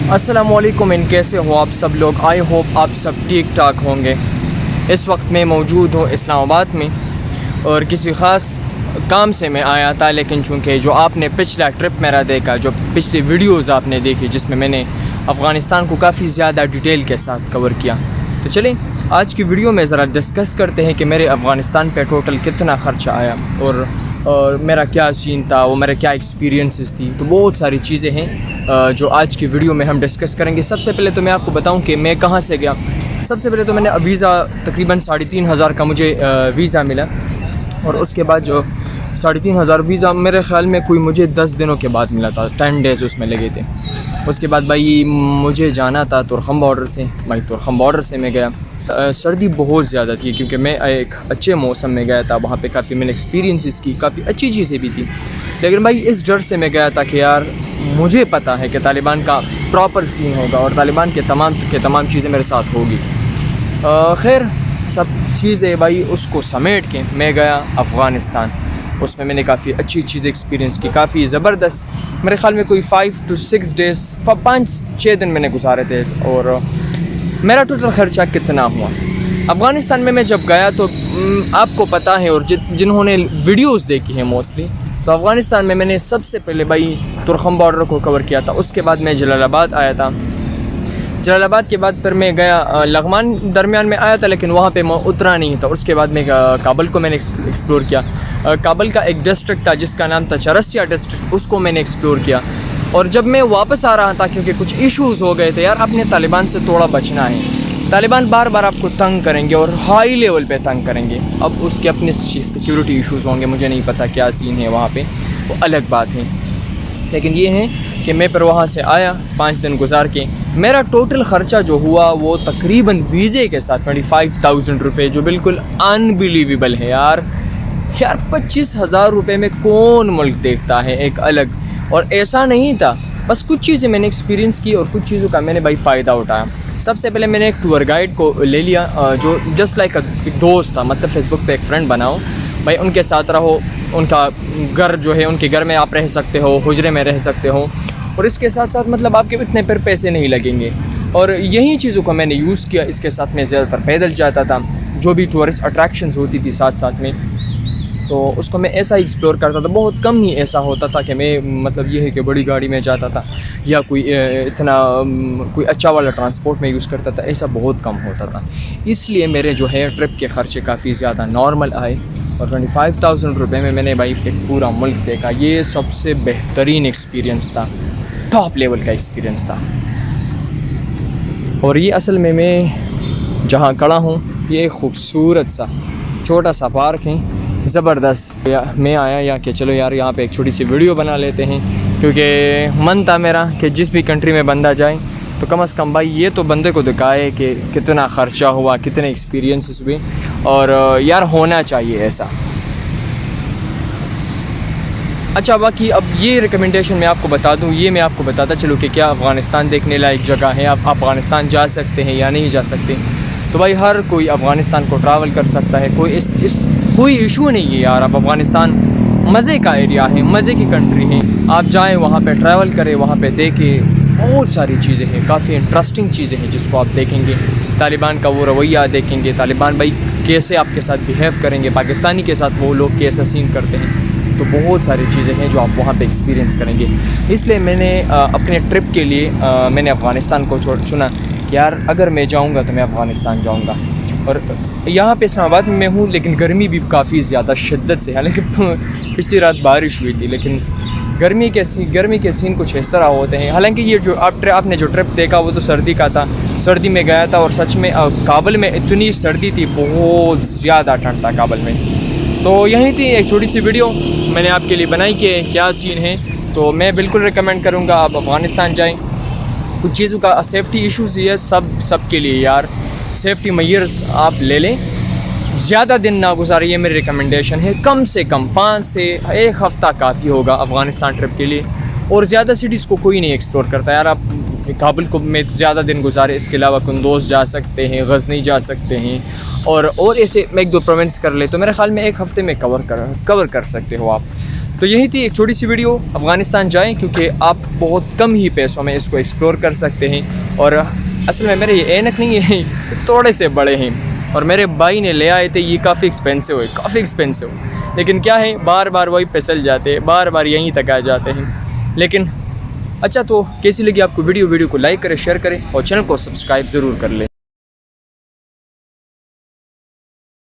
अस्सलाम वालेकुम। इन कैसे हो आप सब लोग? आई होप आप सब ठीक ठाक होंगे। इस वक्त मैं मौजूद हूँ इस्लामाबाद में और किसी ख़ास काम से मैं आया था, लेकिन चूँकि जो आपने पिछला ट्रिप मेरा देखा, जो पिछली वीडियोज़ आपने देखी जिसमें मैंने अफ़गानिस्तान को काफ़ी ज़्यादा डिटेल के साथ कवर किया, तो चलें आज की वीडियो में ज़रा डिस्कस करते हैं कि मेरे अफ़गानिस्तान पे टोटल कितना ख़र्चा आया और मेरा क्या सीन था, वो मेरा क्या एक्सपीरियंसेस थी। तो बहुत सारी चीज़ें हैं जो आज की वीडियो में हम डिस्कस करेंगे। सबसे पहले तो मैं आपको बताऊं कि मैं कहाँ से गया। सबसे पहले तो मैंने वीज़ा तकरीबन 3500 का मुझे वीज़ा मिला, और उसके बाद जो 3500 वीज़ा मेरे ख़्याल में कोई मुझे 10 दिनों के बाद मिला था, 10 डेज़ उसमें लगे थे। उसके बाद भाई मुझे जाना था तुरखम बॉर्डर से। भाई तुरखम बॉर्डर से मैं गया, सर्दी बहुत ज़्यादा थी क्योंकि मैं एक अच्छे मौसम में गया था। वहाँ पे काफ़ी मैंने एक्सपीरियंसेस की, काफ़ी अच्छी चीज़ें भी थी, लेकिन भाई इस डर से मैं गया था कि यार मुझे पता है कि तालिबान का प्रॉपर सीन होगा और तालिबान के तमाम चीज़ें मेरे साथ होगी। खैर सब चीज़ें भाई उसको समेट के मैं गया अफ़गानिस्तान। उसमें मैंने काफ़ी अच्छी चीज़ें एक्सपीरियंस की, काफ़ी ज़बरदस्त। मेरे ख़्याल में कोई 5 to 6 डेज़ 5-6 दिन मैंने गुजारे थे। और मेरा टोटल ख़र्चा कितना हुआ अफ़गानिस्तान में मैं जब गया, तो आपको पता है और जिन्होंने वीडियोस देखी हैं मोस्टली, तो अफ़गानिस्तान में मैंने सबसे पहले भाई तुरखम बॉर्डर को कवर किया था। उसके बाद मैं जलालाबाद आया था। जलालाबाद के बाद फिर मैं गया लघमान दरमियान में आया था, लेकिन वहाँ पे मैं उतरा नहीं था। उसके बाद मैं काबल को मैंने एक्सप्लोर किया। काबल का एक डिस्ट्रिक्ट था जिसका नाम था चरसिया डिस्ट्रिक्ट, उसको मैंने एक्सप्लोर किया। और जब मैं वापस आ रहा था, क्योंकि कुछ इश्यूज़ हो गए थे यार, अपने तालिबान से थोड़ा बचना है। तालिबान बार बार आपको तंग करेंगे और हाई लेवल पे तंग करेंगे। अब उसके अपने सिक्योरिटी इश्यूज़ होंगे, मुझे नहीं पता क्या सीन है वहाँ पे, वो अलग बात है। लेकिन ये है कि मैं फिर वहाँ से आया 5 दिन गुजार के। मेरा टोटल ख़र्चा जो हुआ वो तकरीबन वीज़े के साथ 25,000 रुपये, जो बिल्कुल अनबिलीवेबल है यार। 25,000 रुपये में कौन मुल्क देखता है एक अलग। और ऐसा नहीं था, बस कुछ चीज़ें मैंने एक्सपीरियंस की और कुछ चीज़ों का मैंने भाई फ़ायदा उठाया। सबसे पहले मैंने एक टूर गाइड को ले लिया जो जस्ट लाइक एक दोस्त था, मतलब फेसबुक पे एक फ्रेंड बनाओ भाई, उनके साथ रहो। उनका घर जो है, उनके घर में आप रह सकते हो, हुजरे में रह सकते हो, और इसके साथ साथ मतलब आपके इतने पर पैसे नहीं लगेंगे। और यही चीज़ों को मैंने यूज़ किया। इसके साथ मैं ज़्यादातर पैदल जाता था, जो भी टूरिस्ट अट्रैक्शंस होती थी साथ साथ में, तो उसको मैं ऐसा ही एक्सप्लोर करता था। बहुत कम ही ऐसा होता था कि मैं मतलब ये है कि बड़ी गाड़ी में जाता था या कोई अच्छा वाला ट्रांसपोर्ट में यूज़ करता था, ऐसा बहुत कम होता था। इसलिए मेरे जो है ट्रिप के ख़र्चे काफ़ी ज़्यादा नॉर्मल आए, और 25,000 रुपये में मैंने भाई एक पूरा मुल्क देखा। ये सबसे बेहतरीन एक्सपीरियंस था, टॉप लेवल का एक्सपीरियंस था। और ये असल में मैं जहाँ खड़ा हूँ, ये खूबसूरत सा छोटा सा पार्क है, ज़बरदस्त। मैं आया या कि चलो यार यहाँ पे एक छोटी सी वीडियो बना लेते हैं, क्योंकि मन था मेरा कि जिस भी कंट्री में बंदा जाए तो कम से कम भाई ये तो बंदे को दिखाए कि कितना ख़र्चा हुआ, कितने एक्सपीरियंसेस हुए, और यार होना चाहिए ऐसा। अच्छा, बाकी अब ये रिकमेंडेशन मैं आपको बता दूँ, ये मैं आपको बताता चलूँ कि क्या अफ़गानिस्तान देखने लायक जगह है, आप अफ़गानिस्तान जा सकते हैं या नहीं जा सकते। तो भाई हर कोई अफ़गानिस्तान को ट्रैवल कर सकता है, कोई इशू नहीं है यार। अब अफ़गानिस्तान मज़े का एरिया है, मज़े की कंट्री है। आप जाएँ वहाँ पे, ट्रैवल करें, वहाँ पे देखें, बहुत सारी चीज़ें हैं, काफ़ी इंटरेस्टिंग चीज़ें हैं जिसको आप देखेंगे। तालिबान का वो रवैया देखेंगे, तालिबान भाई कैसे आपके साथ बिहेव करेंगे, पाकिस्तानी के साथ वो लोग कैसे सीन करते हैं। तो बहुत सारी चीज़ें हैं जो आप वहाँ पे एक्सपीरियंस करेंगे। इसलिए मैंने अपने ट्रिप के लिए मैंने अफ़गानिस्तान को चुना कि यार अगर मैं जाऊँगा तो मैं अफ़गानिस्तान जाऊँगा। और यहाँ पे इस्लामाबाद में मैं हूँ, लेकिन गर्मी भी काफ़ी ज़्यादा शिद्दत से है। हालांकि पिछली रात बारिश हुई थी, लेकिन गर्मी के सीन कुछ इस तरह होते हैं। हालांकि ये जो आपने जो ट्रिप देखा वो तो सर्दी का था, सर्दी में गया था, और सच में काबल में इतनी सर्दी थी, बहुत ज़्यादा ठंड था काबल में। तो यही थी एक छोटी सी वीडियो मैंने आपके लिए बनाई कि क्या सीन है। तो मैं बिल्कुल रिकमेंड करूँगा आप अफ़गानिस्तान जाएँ। कुछ चीज़ों का सेफ्टी इश्यूज़ ये सब के लिए यार सेफ्टी मेजर्स आप ले लें, ज़्यादा दिन ना गुजारिए, मेरी रिकमेंडेशन है। कम से कम 5 से 1 हफ़्ता काफ़ी होगा अफ़गानिस्तान ट्रिप के लिए। और ज़्यादा सिटीज़ को कोई नहीं एक्सप्लोर करता यार। आप काबुल को में ज़्यादा दिन गुजारे, इसके अलावा कुंदोज जा सकते हैं, गज़नी जा सकते हैं, और ऐसे 1-2 प्रोविंस कर ले, तो मेरे ख़्याल में 1 हफ़्ते में कवर कर सकते हो आप। تو یہی تھی ایک چھوٹی سی ویڈیو. افغانستان جائیں کیونکہ آپ بہت کم ہی پیسوں میں اس کو ایکسپلور کر سکتے ہیں. اور اصل میں میرے یہ اینک نہیں ہے, تھوڑے سے بڑے ہیں, اور میرے بھائی نے لے آئے تھے. یہ کافی ایکسپینسو لیکن کیا ہے, بار بار وہی پھسل جاتے ہیں, بار بار یہیں تک آ جاتے ہیں. لیکن اچھا, تو کیسی لگی آپ کو ویڈیو کو لائک کریں, شیئر کریں اور چینل کو سبسکرائب ضرور کر لیں.